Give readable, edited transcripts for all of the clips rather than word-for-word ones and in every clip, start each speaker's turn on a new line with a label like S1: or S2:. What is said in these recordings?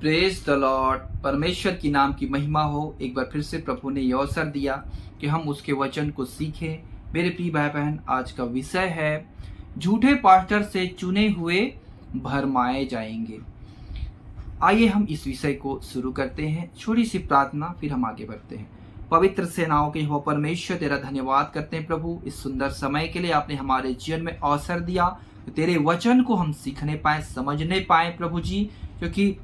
S1: Praise the Lord. परमेश्वर की नाम की महिमा हो। एक बार फिर से प्रभु ने यह अवसर दिया कि हम उसके वचन को सीखें। मेरे प्रिय भाई बहन, आज का विषय है झूठे पास्टर से चुने हुए भरमाए जाएंगे। आइए हम इस विषय को शुरू करते हैं। छोटी सी प्रार्थना, फिर हम आगे बढ़ते हैं। पवित्र सेनाओं के यहोवा परमेश्वर, तेरा धन्यवाद करते हैं प्रभु, इस सुंदर समय के लिए आपने हमारे जीवन में अवसर दिया। तेरे वचन को हम सीखने पाए, समझने पाए प्रभु जी, क्योंकि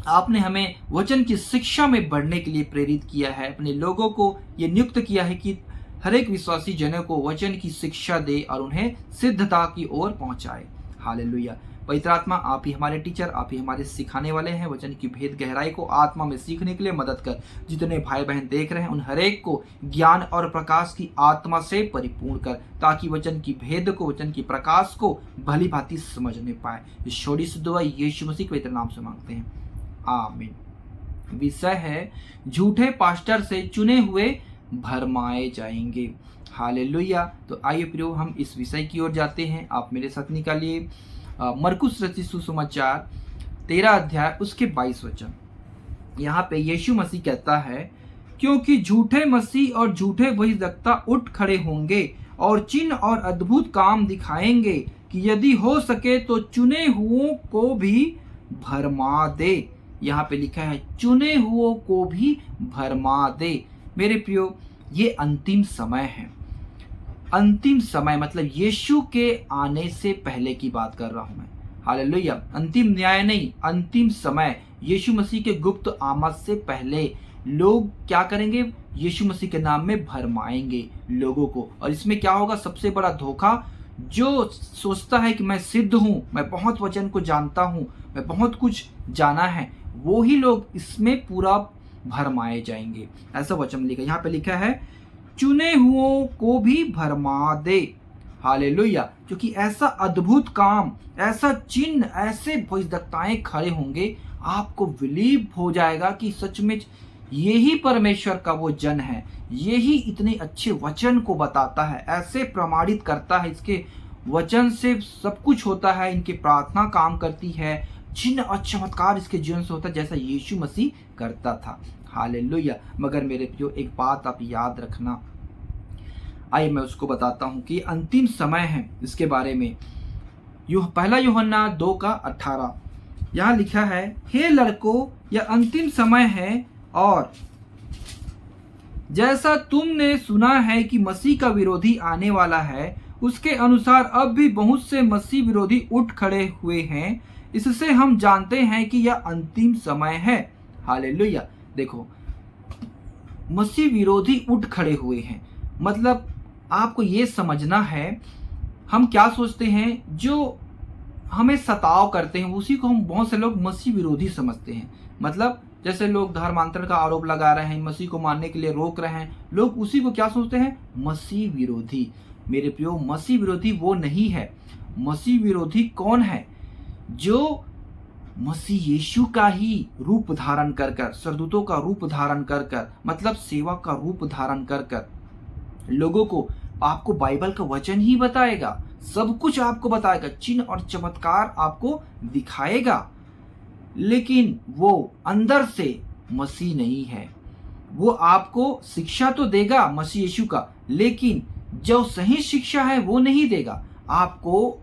S1: आपने हमें वचन की शिक्षा में बढ़ने के लिए प्रेरित किया है। अपने लोगों को ये नियुक्त किया है कि हर एक विश्वासी जनों को वचन की शिक्षा दे और उन्हें सिद्धता की ओर पहुंचाए। हालेलुया। पवित्र आत्मा, आप ही हमारे टीचर, आप ही हमारे सिखाने वाले हैं। वचन की भेद गहराई को आत्मा में सीखने के लिए मदद कर। जितने भाई बहन देख रहे हैं उन हर एक को ज्ञान और प्रकाश की आत्मा से परिपूर्ण कर, ताकि वचन की भेद को, वचन की प्रकाश को भली भांति समझने पाए। इस छोटी सी दुआ यीशु मसीह के पवित्र नाम से मांगते हैं, आमीन। विषय है झूठे पास्टर से चुने हुए भरमाए जाएंगे। हालेलुया। तो आइए प्रियो, हम इस विषय की ओर जाते हैं। आप मेरे साथ निकालिए मरकुस रचित सुसमाचार 13 अध्याय उसके 22 वचन। यहाँ पे यीशु मसीह कहता है, क्योंकि झूठे मसीह और झूठे भविष्यद्वक्ता उठ खड़े होंगे और चिन्ह और अद्भुत काम दिखाएंगे कि यदि हो सके तो चुने हुओं को भी भरमा दे। यहाँ पे लिखा है चुने हुओं को भी भरमा दे। मेरे प्रियो, ये अंतिम समय है। अंतिम समय मतलब यीशु के आने से पहले की बात कर रहा हूं मैं। हालेलुया। अंतिम न्याय नहीं, अंतिम समय। यीशु मसीह के गुप्त आमद से पहले लोग क्या करेंगे? यीशु मसीह के नाम में भरमाएंगे लोगों को। और इसमें क्या होगा? सबसे बड़ा धोखा, जो सोचता है कि मैं सिद्ध हूं, मैं बहुत वचन को जानता हूं, मैं बहुत कुछ जाना है, वो ही लोग इसमें पूरा भरमाए जाएंगे। ऐसा वचन लिखा, यहाँ पे लिखा है चुने हुओं को भी भरमा दे। हालेलुया। क्योंकि ऐसा अद्भुत काम, ऐसा चिन्ह, ऐसे भविष्यद्वक्ताएं खड़े होंगे, आपको बिलीव हो जाएगा कि सच में यही परमेश्वर का वो जन है, यही इतने अच्छे वचन को बताता है, ऐसे प्रमाणित करता है, इसके वचन से सब कुछ होता है, इनकी प्रार्थना काम करती है, चिन्ह और चमत्कार इसके जीवन से होता है जैसा यीशु मसीह करता था। हालेलुया। मगर मेरे प्रियो, एक बात आप याद रखना। आइए मैं उसको बताता हूं कि अंतिम समय है। इसके बारे में पहला यूहन्ना 2:18 यहाँ लिखा है, हे लड़कों, यह अंतिम समय है और जैसा तुमने सुना है कि मसीह का विरोधी आने वाला है, उसके अनुसार अब भी बहुत से मसीह विरोधी उठ खड़े हुए हैं। इससे हम जानते हैं कि यह अंतिम समय है। हालेलुया। देखो, मसीह विरोधी उठ खड़े हुए हैं, मतलब आपको ये समझना है, हम क्या सोचते हैं, जो हमें सताव करते हैं उसी को हम, बहुत से लोग मसीह विरोधी समझते हैं। मतलब जैसे लोग धर्मांतरण का आरोप लगा रहे हैं, मसीह को मानने के लिए रोक रहे हैं, लोग उसी को क्या सोचते हैं? मसीह विरोधी। मेरे प्रियो, मसीह विरोधी वो नहीं है। मसीह विरोधी कौन है? जो मसीह यीशु का ही रूप धारण कर कर, सरदूतों का रूप धारण कर कर, मतलब सेवा का रूप धारण कर कर लोगों को, आपको बाइबल का वचन ही बताएगा, सब कुछ आपको बताएगा, चिन्ह और चमत्कार आपको दिखाएगा, लेकिन वो अंदर से मसीह नहीं है। वो आपको शिक्षा तो देगा मसीह यीशु का, लेकिन जो सही शिक्षा है वो नहीं देगा, आपको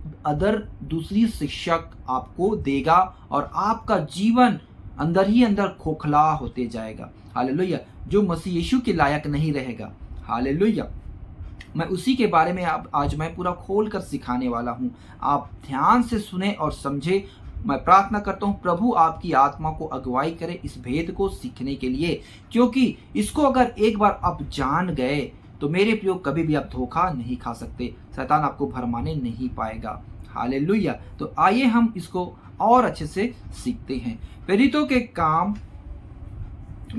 S1: दूसरी शिक्षक आपको देगा और आपका जीवन अंदर ही अंदर खोखला होते जाएगा। हालेलुया। जो मसीह यीशु के लायक नहीं रहेगा। हालेलुया। मैं उसी के बारे में आज मैं पूरा खोल कर सिखाने वाला हूँ। आप ध्यान से सुने और समझे। मैं प्रार्थना करता हूँ प्रभु आपकी आत्मा को अगुवाई करे इस भेद को सीखने के लिए, क्योंकि इसको अगर एक बार आप जान गए तो मेरे प्रियो, कभी भी आप धोखा नहीं खा सकते, शैतान आपको भरमाने नहीं पाएगा। हालेलुया। तो आइए हम इसको और अच्छे से सीखते हैं। प्रेरितों के काम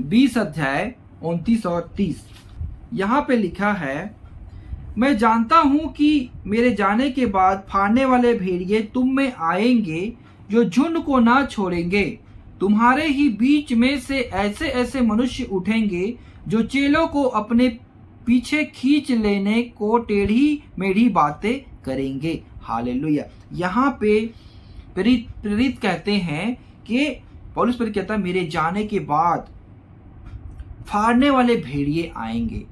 S1: 20 अध्याय 29 और 30 यहाँ पे लिखा है, मैं जानता हूं कि मेरे जाने के बाद फाड़ने वाले भेड़िए तुम में आएंगे, जो झुंड को ना छोड़ेंगे। तुम्हारे ही बीच में से ऐसे ऐसे मनुष्य उठेंगे जो चेलों को अपने पीछे खींच लेने को टेढ़ी मेढ़ी बातें करेंगे। हालेलुया। यहाँ पे प्रेरित कहते हैं कि पौलुस प्रेरित कहता है मेरे जाने के बाद फाड़ने वाले भेड़िए आएंगे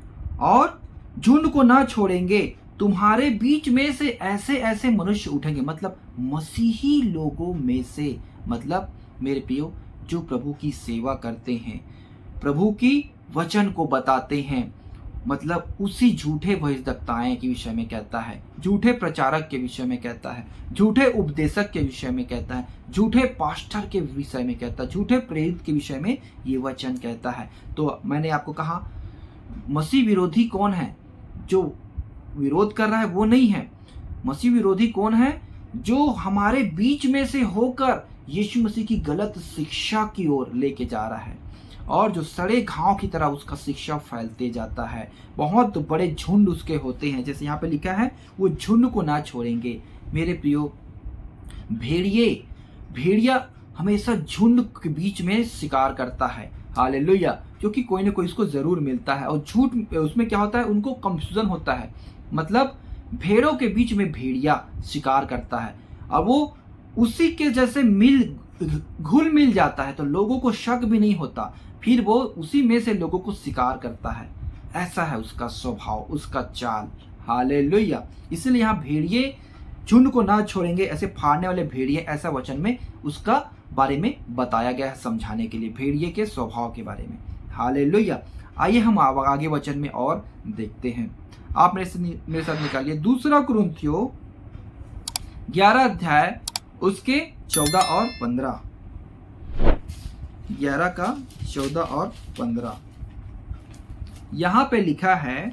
S1: और झुंड को ना छोड़ेंगे। तुम्हारे बीच में से ऐसे ऐसे मनुष्य उठेंगे, मतलब मसीही लोगों में से, मतलब मेरे प्रियो जो प्रभु की सेवा करते हैं, प्रभु की वचन को बताते हैं, मतलब उसी झूठे भविष्यद्वक्ताएं के विषय में कहता है, झूठे प्रचारक के विषय में कहता है, झूठे उपदेशक के विषय में कहता है, झूठे पास्टर के विषय में कहता है, झूठे प्रेरित के विषय में ये वचन कहता है। तो मैंने आपको कहा मसीह विरोधी कौन है? जो विरोध कर रहा है वो नहीं है। मसीह विरोधी कौन है? जो हमारे बीच में से होकर यीशु मसीह की गलत शिक्षा की ओर लेके जा रहा है और जो सड़े घाव की तरह उसका शिक्षा फैलते जाता है। बहुत बड़े झुंड उसके होते हैं, जैसे यहाँ पे लिखा है वो झुंड को ना छोड़ेंगे। मेरे प्रियो भेड़िया हमेशा झुंड के बीच में शिकार करता है, हालेलुया, क्योंकि कोई ना कोई इसको जरूर मिलता है। और झूठ उसमें क्या होता है, उनको कंफ्यूजन होता है, मतलब भेड़ों के बीच में भेड़िया शिकार करता है और वो उसी के जैसे घुल मिल जाता है, तो लोगों को शक भी नहीं होता, फिर वो उसी में से लोगों को शिकार करता है। ऐसा है उसका स्वभाव, उसका चाल, हालेलुया। इसलिए यहाँ भेड़िए झुंड को ना छोड़ेंगे, ऐसे फाड़ने वाले भेड़िए, ऐसा वचन में उसका बारे में बताया गया है, समझाने के लिए भेड़िए के स्वभाव के बारे में, हालेलुया। आइए हम आगे वचन में और देखते हैं। आप मेरे साथ निकालिए दूसरा कुरिन्थियों 11 अध्याय उसके 14 और 15, 11 का 14 और 15। यहां पे लिखा है,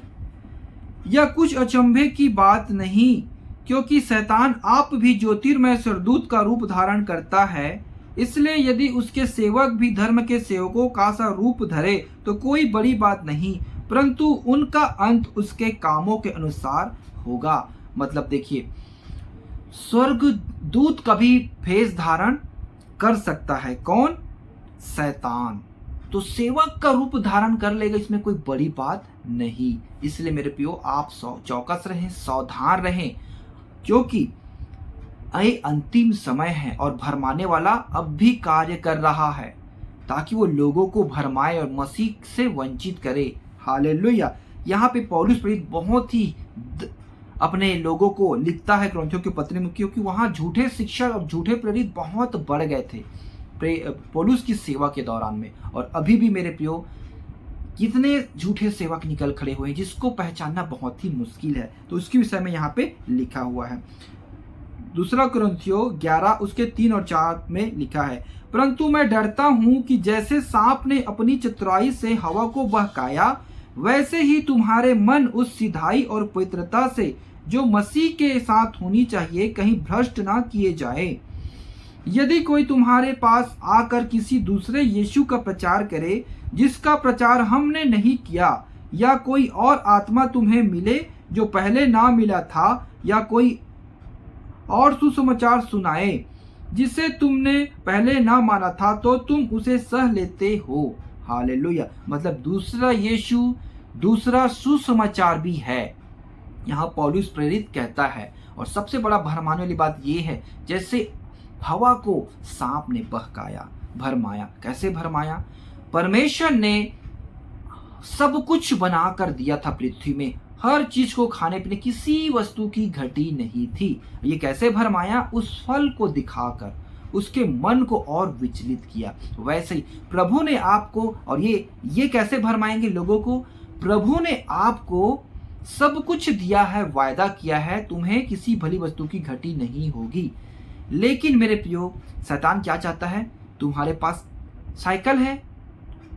S1: यह कुछ अचंभे की बात नहीं, क्योंकि शैतान आप भी ज्योतिर्मय स्वर्गदूत का रूप धारण करता है, इसलिए यदि उसके सेवक भी धर्म के सेवकों का सा रूप धरे तो कोई बड़ी बात नहीं, परंतु उनका अंत उसके कामों के अनुसार होगा। मतलब देखिए, स्वर्गदूत कभी भेष धारण कर सकता है, कौन? शैतान। तो सेवक का रूप धारण कर लेगा, इसमें कोई बड़ी बात नहीं। इसलिए मेरे प्रियो आप चौकस रहें, सावधान रहें, क्योंकि ये अंतिम समय है और भरमाने वाला अब भी कार्य कर रहा है ताकि वो लोगों को भरमाए और मसीह से वंचित करे, हालेलुया। यहाँ पे पौलुस प्रेरित बहुत ही अपने लोगों को लिखता है कुरिन्थियों की पत्री में, क्योंकि वहाँ झूठे शिक्षक और झूठे प्रेरित बहुत बढ़ गए थे पौलुस की सेवा के दौरान में। और अभी भी मेरे प्रियो कितने झूठे सेवक निकल खड़े हुए हैं जिसको पहचानना बहुत ही मुश्किल है। तो उसके विषय में यहाँ पे लिखा हुआ है। दूसरा कुरिन्थियों 11 उसके 3 और 4 में लिखा है, परंतु मैं डरता हूं कि जैसे सांप ने अपनी चतुराई से हवा को बहकाया, वैसे ही तुम्हारे मन उस सिधाई और पवित्रता से जो मसीह के साथ होनी चाहिए कहीं भ्रष्ट ना किए जाए। यदि कोई तुम्हारे पास आकर किसी दूसरे यीशु का प्रचार करे जिसका प्रचार हमने नहीं किया, या कोई और आत्मा तुम्हें मिले जो पहले ना मिला था, या कोई और सुसमाचार सुनाए जिसे तुमने पहले ना माना था, तो तुम उसे सह लेते हो, हालेलुया। मतलब दूसरा यीशु, दूसरा सुसमाचार भी है, यहाँ पौलुस प्रेरित कहता है। और सबसे बड़ा भरमाने वाली बात यह है, जैसे हवा को सांप ने बहकाया, भरमाया। कैसे भरमाया? परमेश्वर ने सब कुछ बना कर दिया था पृथ्वी में, हर चीज को खाने पीने, किसी वस्तु की घटी नहीं थी। ये कैसे भरमाया? उस फल को दिखाकर उसके मन को और विचलित किया। वैसे ही प्रभु ने आपको, और ये कैसे भरमाएंगे लोगों को? प्रभु ने आपको सब कुछ दिया है, वायदा किया है, तुम्हें किसी भली वस्तु की घटी नहीं होगी। लेकिन मेरे प्रियो, शैतान क्या चाहता है? तुम्हारे पास साइकिल है,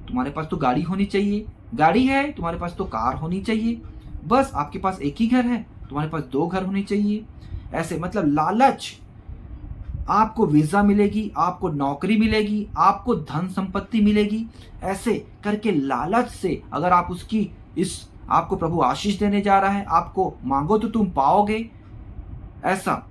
S1: तुम्हारे पास तो गाड़ी होनी चाहिए, गाड़ी है तुम्हारे पास तो कार होनी चाहिए, बस आपके पास एक ही घर है, तुम्हारे पास 2 घर होने चाहिए। ऐसे मतलब लालच, आपको वीजा मिलेगी, आपको नौकरी मिलेगी, आपको धन संपत्ति मिलेगी, ऐसे करके लालच से अगर आप उसकी आपको प्रभु आशीष देने जा रहा है, आपको मांगो तो तुम पाओगे, ऐसा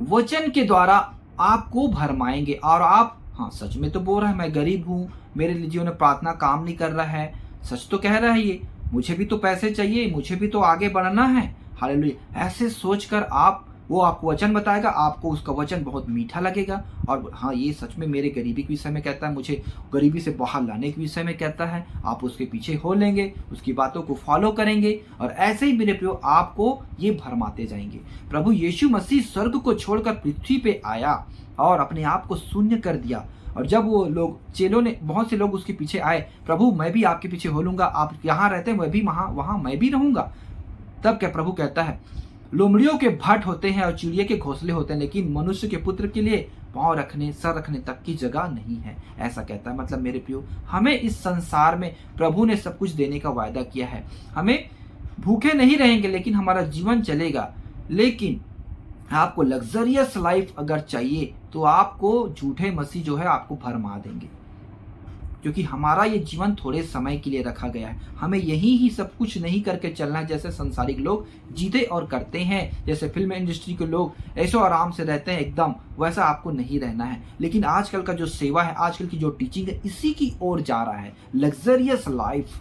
S1: वचन के द्वारा आपको भरमाएंगे। और आप हाँ सच में तो बोल रहा है, मैं गरीब हूं, मेरे जीवन में प्रार्थना काम नहीं कर रहा है, सच तो कह रहा है ये, मुझे भी तो पैसे चाहिए, मुझे भी तो आगे बढ़ना है, हालेलुया। ऐसे सोचकर आप वो आपको वचन बताएगा, आपको उसका वचन बहुत मीठा लगेगा। और हाँ, ये सच में मेरे गरीबी के विषय में कहता है, मुझे गरीबी से बाहर लाने के विषय में कहता है। आप उसके पीछे हो लेंगे, उसकी बातों को फॉलो करेंगे और ऐसे ही मेरे प्रियो आपको ये भरमाते जाएंगे। प्रभु यीशु मसीह स्वर्ग को छोड़कर पृथ्वी पे आया और अपने आप को शून्य कर दिया। और जब वो लोग, चेलों ने, बहुत से लोग उसके पीछे आए, प्रभु मैं भी आपके पीछे हो लूंगा, आप यहाँ रहते हैं, मैं भी वहाँ मैं भी रहूंगा। तब क्या प्रभु कहता है, लोमड़ियों के भट्ट होते हैं और चिड़िया के घोंसले होते हैं, लेकिन मनुष्य के पुत्र के लिए पांव रखने, सर रखने तक की जगह नहीं है, ऐसा कहता है। मतलब मेरे प्रियो, हमें इस संसार में प्रभु ने सब कुछ देने का वायदा किया है। हमें भूखे नहीं रहेंगे, लेकिन हमारा जीवन चलेगा। लेकिन आपको लग्जरियस लाइफ अगर चाहिए तो आपको झूठे मसीह जो है आपको भरमा देंगे, क्योंकि हमारा ये जीवन थोड़े समय के लिए रखा गया है। हमें यही ही सब कुछ नहीं करके चलना है जैसे संसारिक लोग जीते और करते हैं, जैसे फिल्म इंडस्ट्री के लोग ऐसो आराम से रहते हैं एकदम, वैसा आपको नहीं रहना है। लेकिन आजकल का जो सेवा है, आजकल की जो टीचिंग है, इसी की ओर जा रहा है। लग्जरियस लाइफ,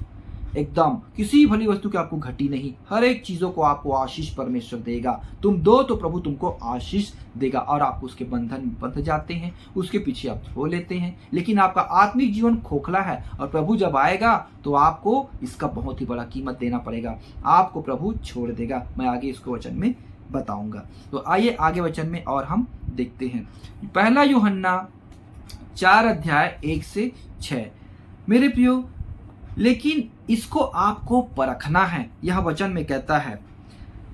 S1: एकदम किसी भली वस्तु की आपको घटी नहीं, हर एक चीजों को आपको आशीष परमेश्वर देगा। तुम दो तो प्रभु तुमको आशीष देगा और आप उसके बंधन में बंध जाते हैं, उसके पीछे आप हो लेते हैं। लेकिन आपका आत्मिक जीवन खोखला है और प्रभु जब आएगा तो आपको इसका बहुत ही बड़ा कीमत देना पड़ेगा, आपको प्रभु छोड़ देगा। मैं आगे इसको वचन में बताऊंगा। तो आइए आगे वचन में और हम देखते हैं। पहला यूहन्ना 4:1-6। मेरे प्रियो, लेकिन इसको आपको परखना है। यह वचन में कहता है,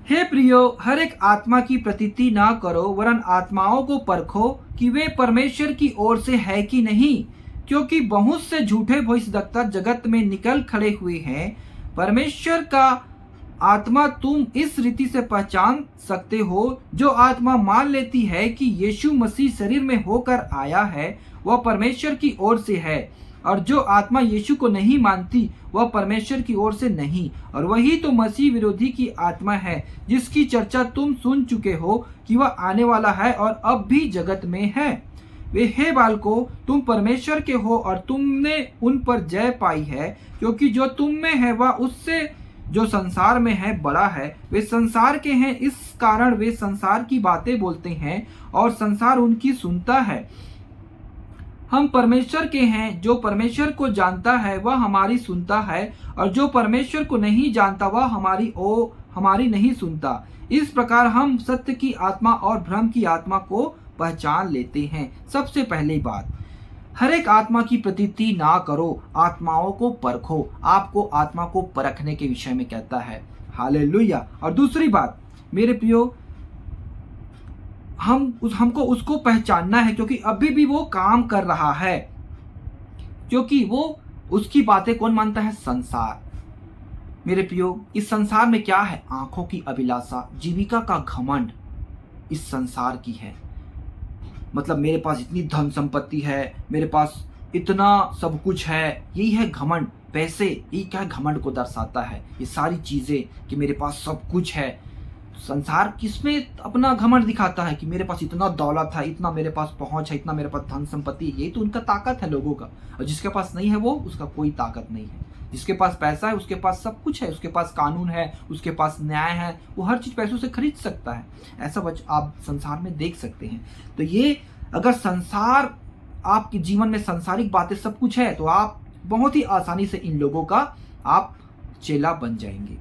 S1: हे प्रियो, हर एक आत्मा की प्रतीति ना करो, वरन आत्माओं को परखो कि वे परमेश्वर की ओर से है कि नहीं, क्योंकि बहुत से झूठे भविष्यद्वक्ता जगत में निकल खड़े हुए हैं। परमेश्वर का आत्मा तुम इस रीति से पहचान सकते हो, जो आत्मा मान लेती है कि यीशु मसीह शरीर में होकर आया है, वह परमेश्वर की ओर से है, और जो आत्मा यीशु को नहीं मानती वह परमेश्वर की ओर से नहीं। और वही तो मसीह विरोधी की आत्मा है, जिसकी चर्चा तुम सुन चुके हो कि वह आने वाला है और अब भी जगत में है। वे हे बालकों, तुम परमेश्वर के हो और तुमने उन पर जय पाई है, क्योंकि जो तुम में है वह उससे जो संसार में है बड़ा है। वे संसार के हैं, इस कारण वे संसार की बातें बोलते हैं और संसार उनकी सुनता है। हम परमेश्वर के हैं, जो परमेश्वर को जानता है वह हमारी सुनता है, और जो परमेश्वर को नहीं जानता वह हमारी नहीं सुनता। इस प्रकार हम सत्य की आत्मा और भ्रम की आत्मा को पहचान लेते हैं। सबसे पहली बात, हर एक आत्मा की प्रतीति ना करो, आत्माओं को परखो। आपको आत्मा को परखने के विषय में कहता है। हालेलुया। और दूसरी बात मेरे प्रियो, हमको उसको पहचानना है, क्योंकि अभी भी वो काम कर रहा है। क्योंकि वो उसकी बातें कौन मानता है? संसार। मेरे प्रियो, इस संसार में क्या है? आंखों की अभिलाषा, जीविका का घमंड इस संसार की है। मतलब मेरे पास इतनी धन संपत्ति है, मेरे पास इतना सब कुछ है, यही है घमंड। पैसे, यही क्या घमंड को दर्शाता है। ये सारी चीजें कि मेरे पास सब कुछ है। संसार किसमें अपना घमंड दिखाता है कि मेरे पास इतना दौलत है, इतना मेरे पास पहुंच है, इतना मेरे पास धन संपत्ति है। यही तो उनका ताकत है लोगों का। और जिसके पास नहीं है वो, उसका कोई ताकत नहीं है। जिसके पास पैसा है उसके पास सब कुछ है, उसके पास कानून है, उसके पास न्याय है, वो हर चीज पैसों से खरीद सकता है। ऐसा आप संसार में देख सकते हैं। तो ये अगर संसार आपके जीवन में सांसारिक बातें सब कुछ है, तो आप बहुत ही आसानी से इन लोगों का आप चेला बन जाएंगे।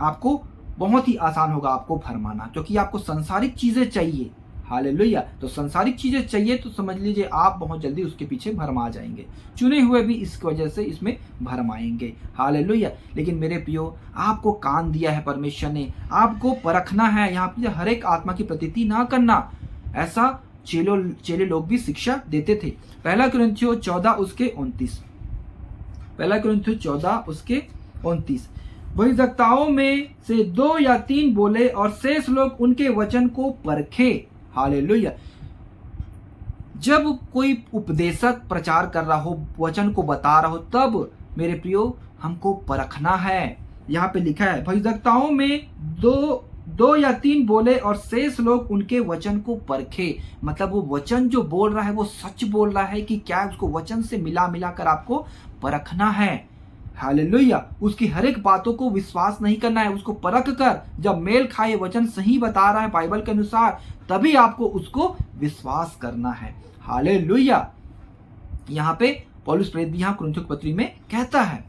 S1: आपको बहुत ही आसान होगा आपको भरमाना, क्योंकि आपको सांसारिक चीजें चाहिए। हालेलुया। तो सांसारिक चीजें चाहिए तो समझ लीजिए आप बहुत जल्दी उसके पीछे भरमा जाएंगे। चुने हुए भी इसकी वजह से इसमें भरमाएंगे। हालेलुया। लेकिन मेरे प्रियो, आपको कान दिया है परमेश्वर ने, आपको परखना है। यहाँ पे हर एक आत्मा की प्रतीति ना करना, ऐसा चेले लोग भी शिक्षा देते थे। 1 कुरिन्थियों 14:29। 1 कुरिन्थियों 14:29। भविष्यद्वक्ताओं में से 2 या 3 बोले और शेष लोग उनके वचन को परखे। हालेलुया। जब कोई उपदेशक प्रचार कर रहा हो, वचन को बता रहा हो, तब मेरे प्रियो हमको परखना है। यहाँ पे लिखा है भविष्यद्वक्ताओं में दो या 3 बोले और शेष लोग उनके वचन को परखे। मतलब वो वचन जो बोल रहा है वो सच बोल रहा है कि क्या, उसको वचन से मिला कर आपको परखना है। हालेलुया। उसकी हर एक बातों को विश्वास नहीं करना है, उसको परख कर जब मेल खाए, वचन सही बता रहा है बाइबल के अनुसार, तभी आपको उसको विश्वास करना है। हालेलुया। यहाँ पे पौलुस प्रेरित भी यहाँ कुरिन्थियों की पत्री में कहता है।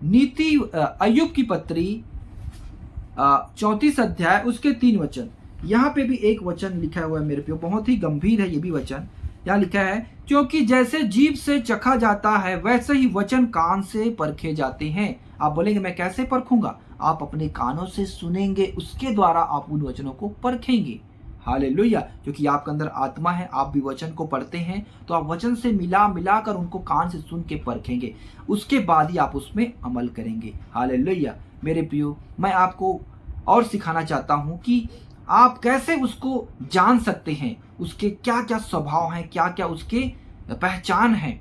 S1: नीति अय्यूब की पत्री 34 अध्याय उसके 3 वचन, यहाँ पे भी एक वचन लिखा हुआ है मेरे पे, बहुत ही गंभीर है ये भी वचन। यहाँ लिखा है, क्योंकि जैसे जीभ से चखा जाता है वैसे ही वचन कान से परखे जाते हैं। आप बोलेंगे मैं कैसे परखूंगा? आप अपने कानों से सुनेंगे, उसके द्वारा आप उन वचनों को परखेंगे। हालेलुया। क्योंकि आपके अंदर आत्मा है, आप भी वचन को पढ़ते हैं, तो आप वचन से मिला कर उनको कान से सुन के परखेंगे, उसके बाद ही आप उसमें अमल करेंगे। हालेलुया। मेरे प्रियो, मैं आपको और सिखाना चाहता हूं कि आप कैसे उसको जान सकते हैं, उसके क्या क्या स्वभाव हैं, क्या क्या उसके पहचान है,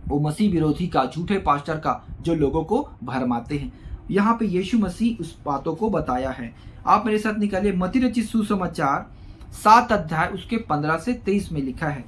S1: वो मसीह विरोधी का, झूठे पास्टर का, जो लोगों को भरमाते हैं। यहाँ पे यीशु मसीह उस बातों को बताया है। आप मेरे साथ निकालिए मत्ती रचित सुसमाचार 7 अध्याय उसके 15 से 23 में लिखा है,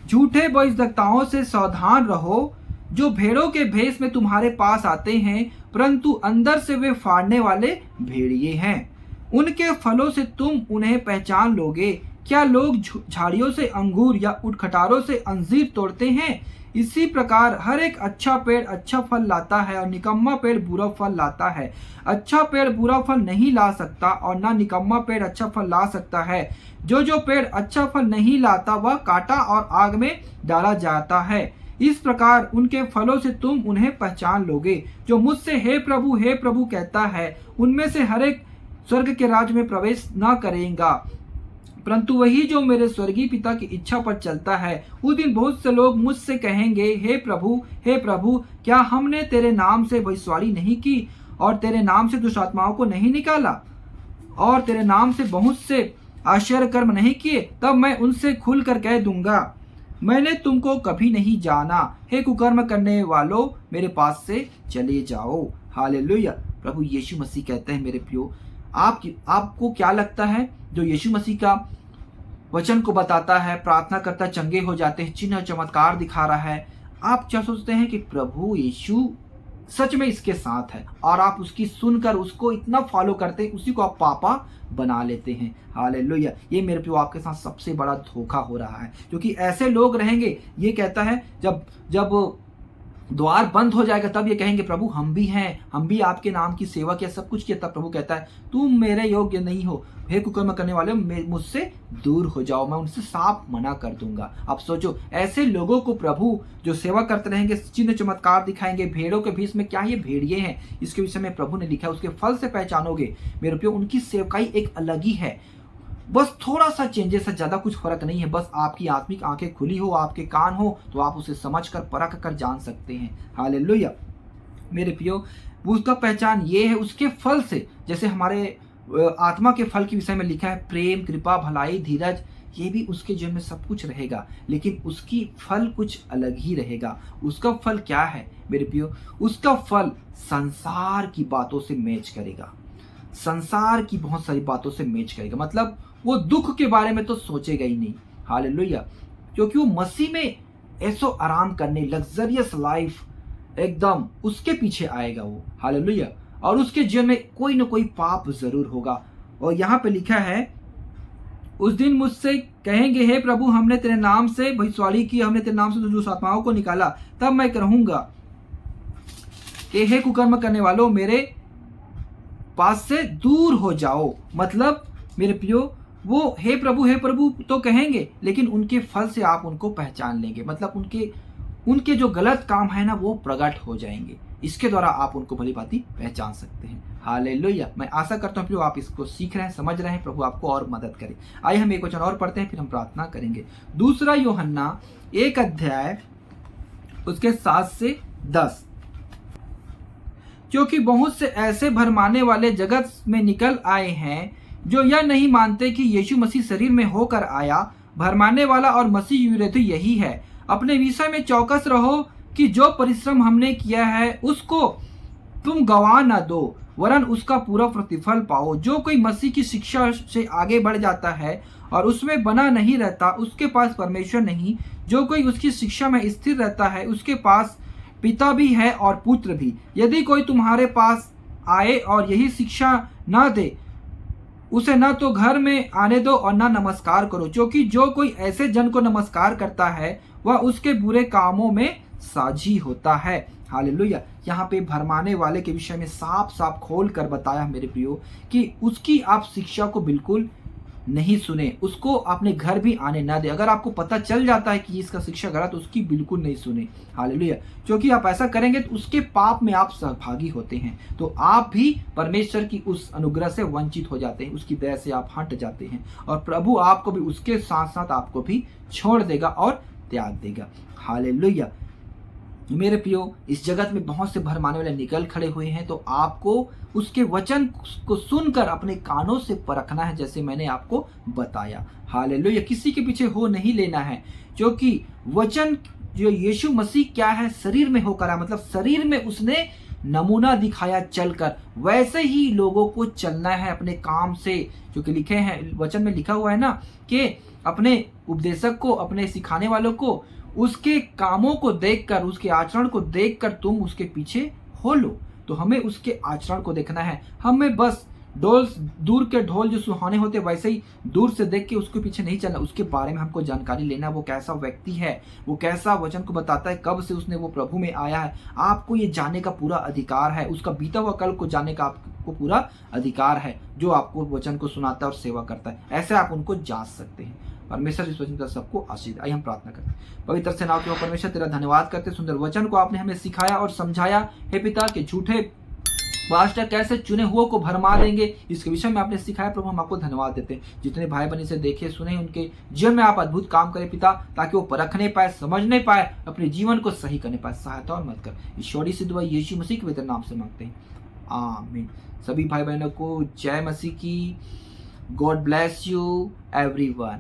S1: झूठे भविष्यद्वक्ताओं से सावधान रहो, जो भेड़ों के भेष में तुम्हारे पास आते हैं, परंतु अंदर से वे फाड़ने वाले भेड़िए हैं। उनके फलों से तुम उन्हें पहचान लोगे। क्या लोग झाड़ियों से अंगूर या उठखटारों से अंजीर तोड़ते हैं? इसी प्रकार हर एक अच्छा पेड़ अच्छा फल लाता है और निकम्मा पेड़ बुरा फल लाता है। अच्छा पेड़ बुरा फल नहीं ला सकता और ना निकम्मा पेड़ अच्छा फल ला सकता है। जो पेड़ अच्छा फल नहीं लाता वह काटा और आग में डाला जाता है। इस प्रकार उनके फलों से तुम उन्हें पहचान लोगे। जो मुझसे हे प्रभु कहता है, उनमें से हर एक स्वर्ग के राज्य में प्रवेश न करेगा, परंतु वही जो मेरे स्वर्गीय पिता की इच्छा पर चलता है। उस दिन बहुत से लोग मुझसे कहेंगे, हे प्रभु, क्या हमने तेरे नाम से भविष्यवाणी नहीं की और तेरे नाम से दुष्ट आत्माओं को नहीं निकाला और तेरे नाम से बहुत से आश्चर्य कर्म नहीं किए? तब मैं उनसे खुलकर कह दूंगा, मैंने तुमको कभी नहीं जाना। हे कुकर्म करने वालों, मेरे पास से चले जाओ। हालेलुया। प्रभु यीशु मसीह कहते हैं, मेरे प्रियो, आपको क्या लगता है जो यीशु मसीह का वचन को बताता है, प्रार्थना करता चंगे हो जाते हैं, चिन्ह चमत्कार दिखा रहा है, आप क्या सोचते हैं कि प्रभु यीशु सच में इसके साथ है और आप उसकी सुनकर उसको इतना फॉलो करते हैं, उसी को आप पापा बना लेते हैं। हालेलुया। ये मेरे प्रियो आपके साथ सबसे बड़ा धोखा हो रहा है, क्योंकि ऐसे लोग रहेंगे, ये कहता है जब द्वार बंद हो जाएगा तब ये कहेंगे, प्रभु हम भी हैं, हम भी आपके नाम की सेवा किया, सब कुछ किया। तब प्रभु कहता है, तुम मेरे योग्य नहीं हो, हे कुकर्म करने वाले, मुझसे दूर हो जाओ, मैं उनसे साफ मना कर दूंगा। आप सोचो, ऐसे लोगों को प्रभु जो सेवा करते रहेंगे, चिन्ह चमत्कार दिखाएंगे, भेड़ों के बीच में, क्या ये भेड़िए हैं? इसके विषय में प्रभु ने लिखा है, उसके फल से पहचानोगे। मेरे प्रियो, उनकी सेवकाई एक अलग ही है, बस थोड़ा सा चेंजेस है, ज्यादा कुछ फर्क नहीं है। बस आपकी आत्मिक आंखें खुली हो, आपके कान हो, तो आप उसे समझकर परख कर जान सकते हैं। हालेलुया। मेरे प्रियो, उसका पहचान ये है उसके फल से। जैसे हमारे आत्मा के फल के विषय में लिखा है, प्रेम, कृपा, भलाई, धीरज, ये भी उसके जीवन में सब कुछ रहेगा, लेकिन उसकी फल कुछ अलग ही रहेगा। उसका फल क्या है मेरे प्रियो? उसका फल संसार की बातों से मैच करेगा, संसार की बहुत सारी बातों से मैच करेगा। मतलब वो दुख के बारे में तो सोचेगा ही नहीं। हालेलुया। क्योंकि वो मसीह में ऐसो आराम करने, लग्जरियस लाइफ एकदम उसके पीछे आएगा वो। हालेलुया। और उसके जीवन में कोई ना कोई पाप जरूर होगा। और यहाँ पे लिखा है, उस दिन मुझसे कहेंगे, हे प्रभु हमने तेरे नाम से भविष्यवाणी की, हमने तेरे नाम से दुष्ट आत्माओं को निकाला। तब मैं कहूंगा कि हे कुकर्म करने वालों, मेरे पास से दूर हो जाओ। मतलब मेरे प्रियो, वो हे प्रभु तो कहेंगे, लेकिन उनके फल से आप उनको पहचान लेंगे। मतलब उनके जो गलत काम है ना, वो प्रकट हो जाएंगे। इसके द्वारा आप उनको भली भांति पहचान सकते हैं। हालेलुया। मैं आशा करता हूँ प्रियो आप इसको सीख रहे हैं, समझ रहे हैं। प्रभु आपको और मदद करे। आइए हम एक वचन और पढ़ते हैं, फिर हम प्रार्थना करेंगे। 2 यूहन्ना 1 अध्याय उसके 7 से 10, क्योंकि बहुत से ऐसे भरमाने वाले जगत में निकल आए हैं जो यह नहीं मानते कि यीशु मसीह शरीर में होकर आया। भरमाने वाला और मसीह विरोधी यही है। अपने विषय में चौकस रहो कि जो परिश्रम हमने किया है उसको तुम गवा न दो, वरन उसका पूरा प्रतिफल पाओ। जो कोई मसीह की शिक्षा से आगे बढ़ जाता है और उसमें बना नहीं रहता, उसके पास परमेश्वर नहीं। जो कोई उसकी शिक्षा में स्थिर रहता है, उसके पास पिता भी है और पुत्र भी। यदि कोई तुम्हारे पास आए और यही शिक्षा न दे, उसे न तो घर में आने दो और न नमस्कार करो, क्योंकि जो कोई ऐसे जन को नमस्कार करता है वह उसके बुरे कामों में साझी होता है। हालेलुया। यहाँ पे भरमाने वाले के विषय में साफ साफ खोल कर बताया मेरे प्रियो कि उसकी आप शिक्षा को बिल्कुल नहीं सुने, उसको अपने घर भी आने ना दे। अगर आपको पता चल जाता है कि इसका शिक्षा गलत, उसकी बिल्कुल नहीं सुने। हालेलुया। क्योंकि आप ऐसा करेंगे तो उसके पाप में आप सहभागी होते हैं, तो आप भी परमेश्वर की उस अनुग्रह से वंचित हो जाते हैं, उसकी दया से आप हट जाते हैं, और प्रभु आपको भी उसके साथ साथ आपको भी छोड़ देगा और त्याग देगा। हालेलुया। मेरे प्रियो, इस जगत में बहुत से भरमाने वाले निकल खड़े हुए हैं, तो आपको उसके वचन को सुनकर अपने कानों से परखना है, जैसे मैंने आपको बताया। हालेलुया। किसी के पीछे हो नहीं लेना है, क्योंकि वचन जो यीशु मसीह क्या है, शरीर में होकर, मतलब शरीर में उसने नमूना दिखाया चलकर, वैसे ही लोगों को चलना है अपने काम से। क्योंकि लिखे हैं, वचन में लिखा हुआ है ना कि अपने उपदेशक को, अपने सिखाने वालों को उसके कामों को देखकर, उसके आचरण को देखकर तुम उसके पीछे हो लो। तो हमें उसके आचरण को देखना है। हमें बस दूर के ढोल जो सुहाने होते वैसे ही दूर से देख के उसके पीछे नहीं चलना, उसके बारे में हमको जानकारी लेना, वो कैसा व्यक्ति है, वो कैसा वचन को बताता है, कब से उसने वो प्रभु में आया है, आपको ये जानने का पूरा अधिकार है। उसका बीता हुआ कल को जानने का आपको पूरा अधिकार है, जो आपको वचन को सुनाता है और सेवा करता है। ऐसे आप उनको जांच सकते हैं। परमेश्वर इस वचन का सबको आशीष। आइए हम प्रार्थना करते हैं। पवित्र से नाम के परमेश्वर तेरा धन्यवाद करते, सुंदर वचन को आपने हमें सिखाया और समझाया। हे पिता, के झूठे पास्टर कैसे चुने हुओं को भरमा देंगे, इसके विषय में आपने सिखाया। प्रभु, हम आपको धन्यवाद देते हैं। जितने भाई बहन इसे देखे सुने, उनके जीवन में आप अद्भुत काम करें पिता, ताकि वो परखने पाए, समझने पाए, अपने जीवन को सही करने पाए। सहायता और मदद कर, ईश्वरी सिद्ध दुआ यीशु मसीह के पवित्र नाम से मांगते हैं, आमीन। सभी भाई बहनों को जय मसीह की। God bless you everyone.